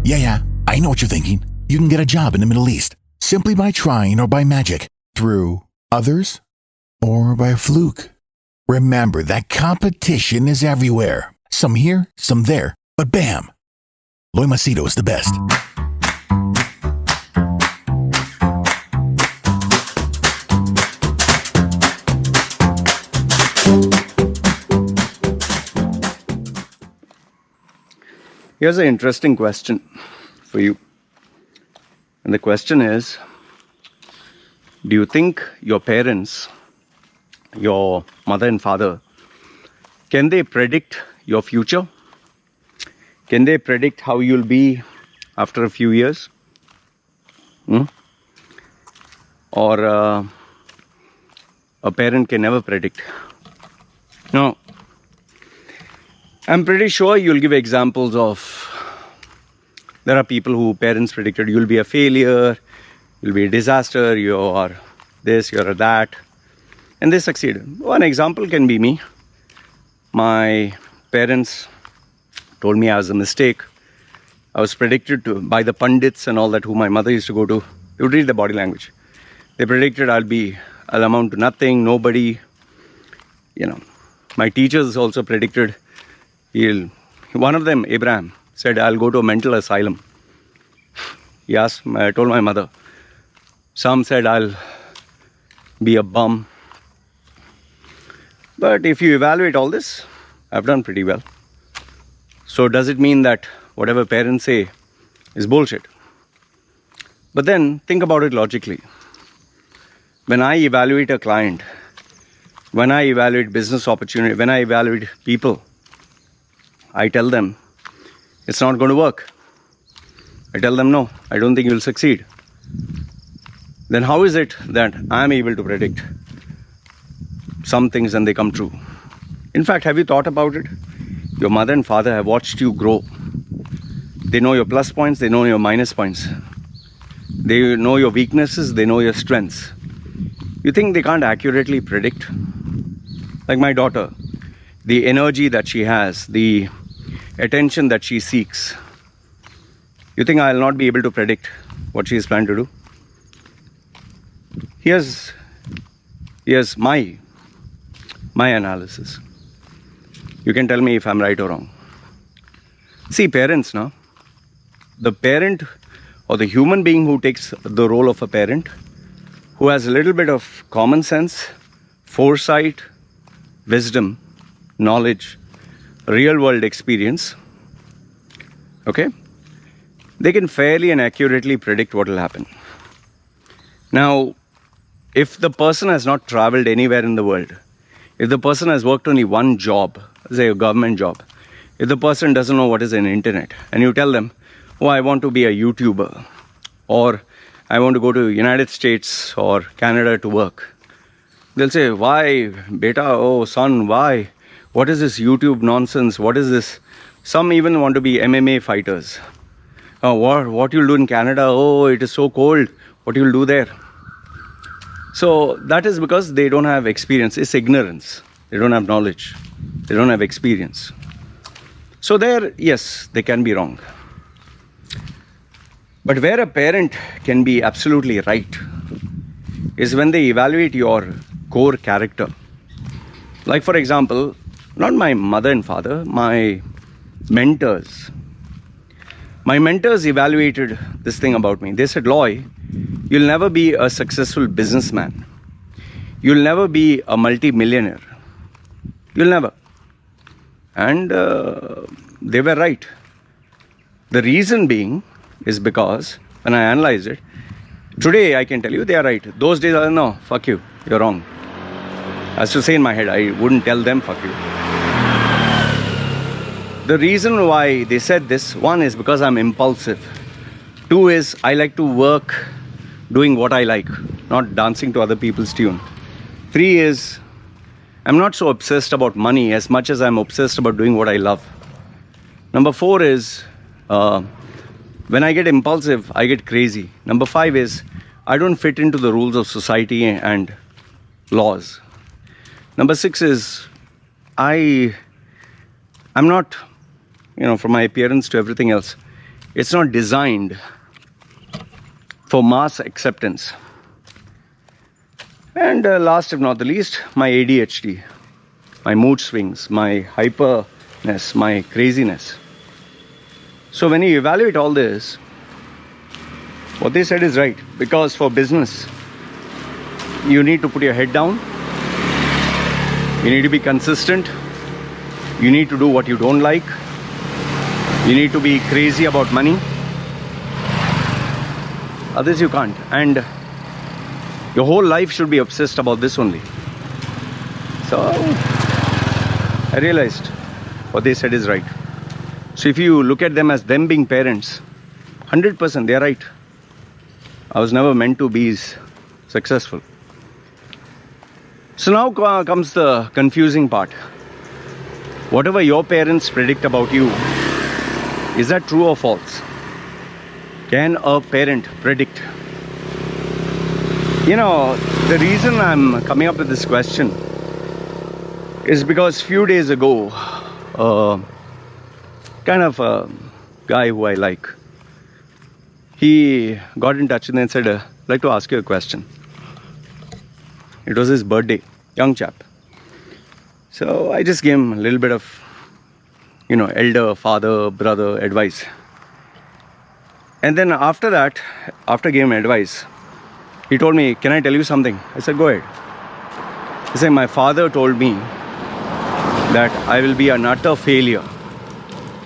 Yeah, I know what you're thinking. You can get a job in the Middle East simply by trying or by magic, through others, or by a fluke. Remember that competition is everywhere. Some here, some there, but bam! Loy Macedo is the best. Here's an interesting question for you. And the question is, do you think your parents, your mother and father, can they predict your future? Can they predict how you'll be after a few years? Or a parent can never predict? No. I'm pretty sure you'll give examples of, there are people who parents predicted you'll be a failure, you'll be a disaster, you are this, you're that, and they succeeded. One example can be me. My parents told me I was a mistake. I was predicted to, by the pundits and all that who my mother used to go to, they would read the body language. They predicted I'll amount to nothing, nobody. My teachers also predicted one of them, Abraham, said, I'll go to a mental asylum. I told my mother. Some said I'll be a bum. But if you evaluate all this, I've done pretty well. So does it mean that whatever parents say is bullshit? But then think about it logically. When I evaluate a client, when I evaluate business opportunity, when I evaluate people, I tell them it's not going to work. I tell them, no, I don't think you'll succeed. Then how is it that I'm able to predict some things and they come true? In fact, have you thought about it? Your mother and father have watched you grow. They know your plus points, they know your minus points. They know your weaknesses, they know your strengths. You think they can't accurately predict? Like my daughter, the energy that she has, the attention that she seeks. You think I'll not be able to predict what she is planning to do? Here's my analysis. You can tell me if I'm right or wrong. See, parents, no? The parent or the human being who takes the role of a parent, who has a little bit of common sense, foresight, wisdom, knowledge, real world experience, okay, they can fairly and accurately predict what will happen. Now, if the person has not traveled anywhere in the world, if the person has worked only one job, say a government job, if the person doesn't know what is an internet, and you tell them, oh, I want to be a YouTuber, or I want to go to United States or Canada to work, they'll say, why, beta, oh son, why? What is this YouTube nonsense? What is this? Some even want to be MMA fighters. What you'll do in Canada? Oh, it is so cold. What you'll do there? So that is because they don't have experience. It's ignorance. They don't have knowledge. They don't have experience. So there, yes, they can be wrong. But where a parent can be absolutely right is when they evaluate your core character. Like for example, not my mother and father, my mentors. My mentors evaluated this thing about me. They said, Loy, you'll never be a successful businessman. You'll never be a multi-millionaire. You'll never. And they were right. The reason being is because when I analyzed it, today I can tell you they are right. Those days, no, fuck you, you're wrong. I was to say in my head, I wouldn't tell them fuck you. The reason why they said this, one is because I'm impulsive. Two is I like to work doing what I like, not dancing to other people's tune. Three is I'm not so obsessed about money as much as I'm obsessed about doing what I love. Number four is when I get impulsive, I get crazy. Number five is I don't fit into the rules of society and laws. Number six is I'm not, from my appearance to everything else, It's not designed for mass acceptance. And last if not the least, my ADHD, my mood swings, my hyperness, my craziness. So when you evaluate all this, what they said is right. Because for business, you need to put your head down. You need to be consistent. You need to do what you don't like. You need to be crazy about money. Others you can't. And your whole life should be obsessed about this only. So I realized what they said is right. So if you look at them as them being parents, 100% they're right. I was never meant to be successful. So now comes the confusing part. Whatever your parents predict about you, is that true or false? Can a parent predict? You know, the reason I'm coming up with this question is because few days ago, kind of a guy who I like, he got in touch with me and said, I'd like to ask you a question. It was his birthday, young chap. So I just gave him a little bit of, elder, father, brother advice. And then after that, after giving him advice, he told me, can I tell you something? I said, go ahead. He said, my father told me that I will be an utter failure.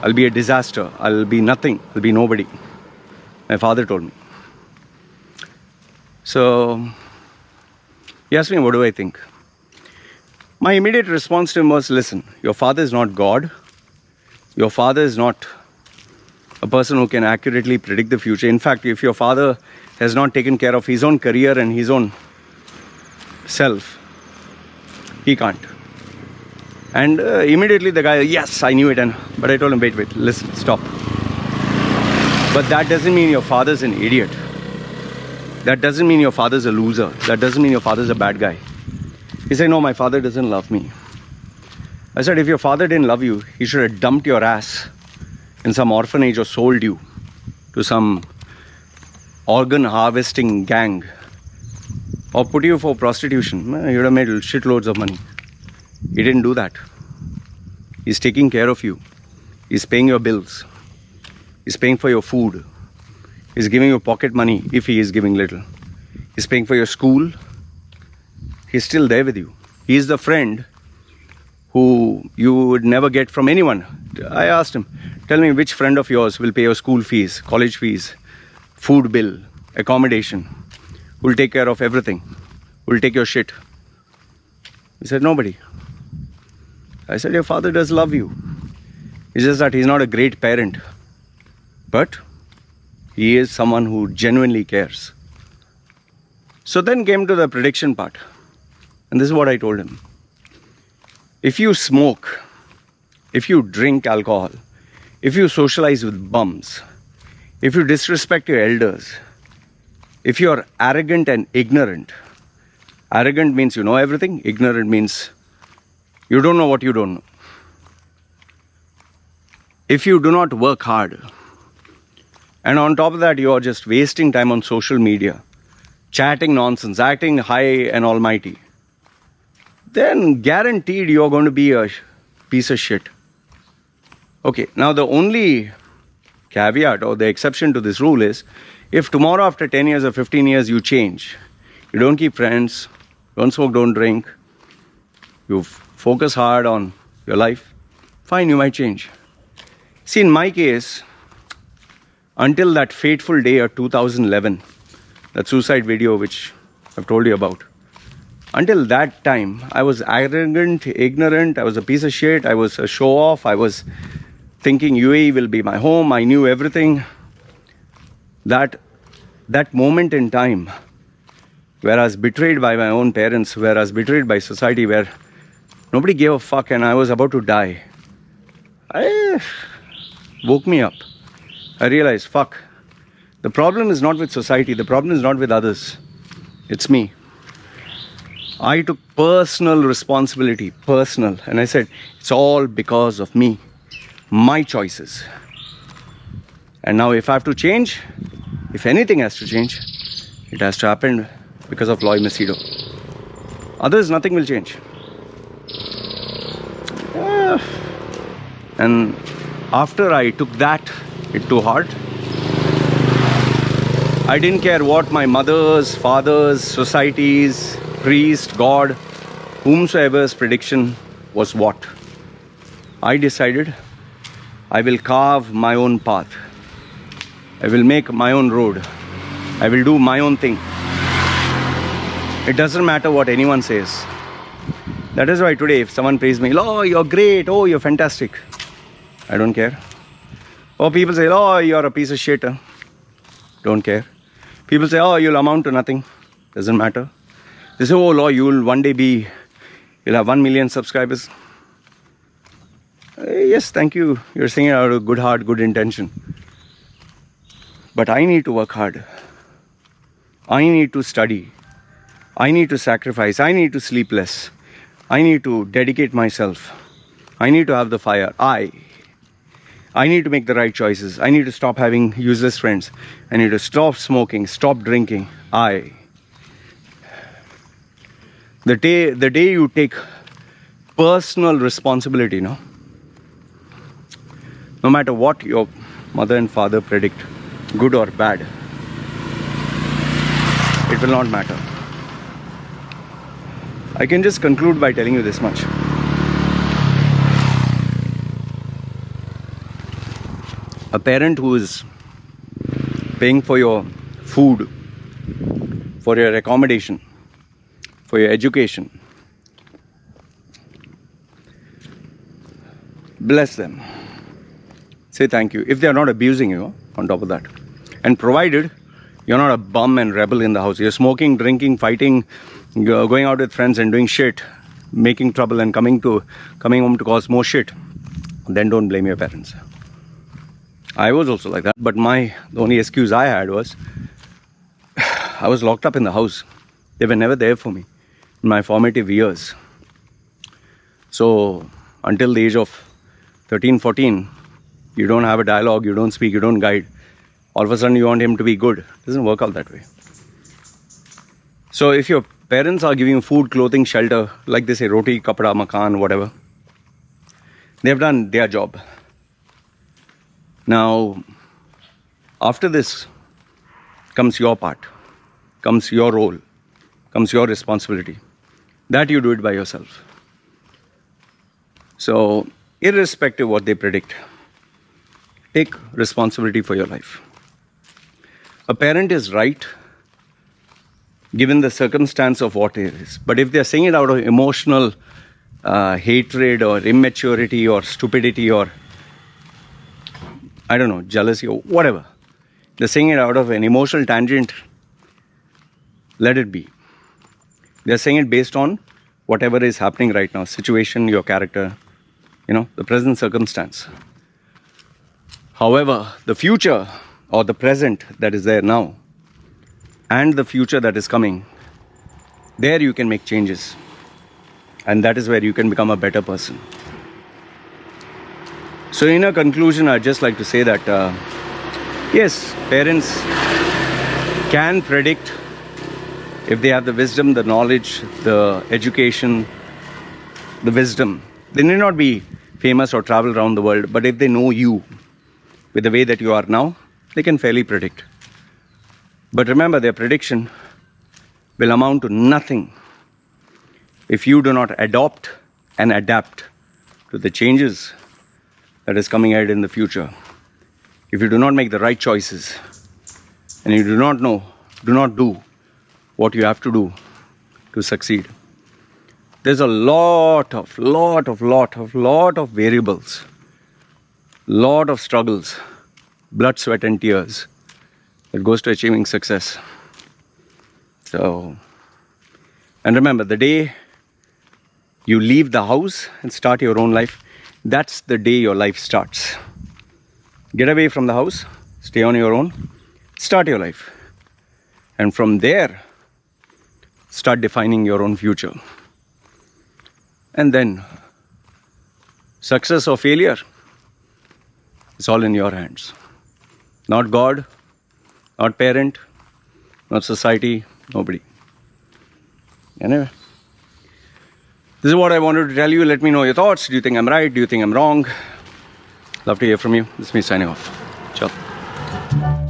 I'll be a disaster. I'll be nothing. I'll be nobody. My father told me. So he asked me, what do I think? My immediate response to him was, listen, your father is not God. Your father is not a person who can accurately predict the future. In fact, if your father has not taken care of his own career and his own self, he can't. And immediately the guy, yes, I knew it. But I told him, wait, listen, stop. But that doesn't mean your father's an idiot. That doesn't mean your father's a loser. That doesn't mean your father's a bad guy. He said, no, my father doesn't love me. I said, if your father didn't love you, he should have dumped your ass in some orphanage or sold you to some organ harvesting gang or put you for prostitution. He would have made shitloads of money. He didn't do that. He's taking care of you. He's paying your bills. He's paying for your food. He's giving you pocket money if he is giving little. He's paying for your school. He's still there with you. He's the friend who you would never get from anyone. I asked him, tell me which friend of yours will pay your school fees, college fees, food bill, accommodation, will take care of everything, will take your shit. He said, nobody. I said, your father does love you. It's just that he's not a great parent. But he is someone who genuinely cares. So then came to the prediction part. And this is what I told him. If you smoke, if you drink alcohol, if you socialize with bums, if you disrespect your elders, if you are arrogant and ignorant, arrogant means you know everything, ignorant means you don't know what you don't know. If you do not work hard, and on top of that you are just wasting time on social media, chatting nonsense, acting high and almighty, then guaranteed you're going to be a piece of shit. Okay, now the only caveat or the exception to this rule is, if tomorrow after 10 years or 15 years you change, you don't keep friends, don't smoke, don't drink, you focus hard on your life, fine, you might change. See, in my case, until that fateful day of 2011, that suicide video which I've told you about, until that time, I was arrogant, ignorant, I was a piece of shit, I was a show-off, I was thinking UAE will be my home, I knew everything. That moment in time where I was betrayed by my own parents, where I was betrayed by society, where nobody gave a fuck and I was about to die, I woke me up. I realized, fuck, the problem is not with society, the problem is not with others, it's me. I took personal responsibility, and I said, it's all because of me, my choices. And now if I have to change, if anything has to change, it has to happen because of Loy Macedo. Others, nothing will change. And after I took that to heart, I didn't care what my mothers, fathers, societies, priest, God, whomsoever's prediction was what. I decided I will carve my own path. I will make my own road. I will do my own thing. It doesn't matter what anyone says. That is why today, if someone praise me, oh, you're great, oh, you're fantastic, I don't care. Or people say, oh, you're a piece of shit. Don't care. People say, oh, you'll amount to nothing. Doesn't matter. They say, oh, Lord, you'll one day you'll have 1 million subscribers. Yes, thank you. You're saying it out of good heart, good intention. But I need to work hard. I need to study. I need to sacrifice. I need to sleep less. I need to dedicate myself. I need to have the fire. I need to make the right choices. I need to stop having useless friends. I need to stop smoking, stop drinking. The day you take personal responsibility, no matter what your mother and father predict, good or bad, it will not matter. I can just conclude by telling you this much. A parent who is paying for your food, for your accommodation, for your education, bless them. Say thank you. If they are not abusing you, on top of that. And provided you're not a bum and rebel in the house. You're smoking, drinking, fighting, going out with friends and doing shit, making trouble and coming home to cause more shit. Then don't blame your parents. I was also like that, but the only excuse I had was I was locked up in the house. They were never there for me in my formative years. So until the age of 13, 14, you don't have a dialogue, you don't speak, you don't guide. All of a sudden you want him to be good. It doesn't work out that way. So if your parents are giving you food, clothing, shelter, like they say, roti, kapda, makan, whatever, they've done their job. Now, after this comes your part, comes your role, comes your responsibility. That you do it by yourself. So, irrespective of what they predict, take responsibility for your life. A parent is right given the circumstance of what it is. But if they're saying it out of emotional hatred or immaturity or stupidity or, I don't know, jealousy or whatever, they're saying it out of an emotional tangent, let it be. They're saying it based on whatever is happening right now, situation, your character, the present circumstance. However, the future or the present that is there now and the future that is coming, there you can make changes. And that is where you can become a better person. So in a conclusion, I'd just like to say that, yes, parents can predict if they have the wisdom, the knowledge, the education, the wisdom. They need not be famous or travel around the world, but if they know you with the way that you are now, they can fairly predict. But remember, their prediction will amount to nothing if you do not adopt and adapt to the changes that is coming ahead in the future. If you do not make the right choices and you do not do what you have to do to succeed, there's a lot of variables, lot of struggles, blood, sweat and tears that goes to achieving success. So, and remember, the day you leave the house and start your own life, that's the day your life starts. Get away from the house, stay on your own, start your life. And from there, start defining your own future. And then, success or failure, it's all in your hands. Not God, not parent, not society, nobody. Anyway, this is what I wanted to tell you. Let me know your thoughts. Do you think I'm right? Do you think I'm wrong? Love to hear from you. This is me signing off. Ciao.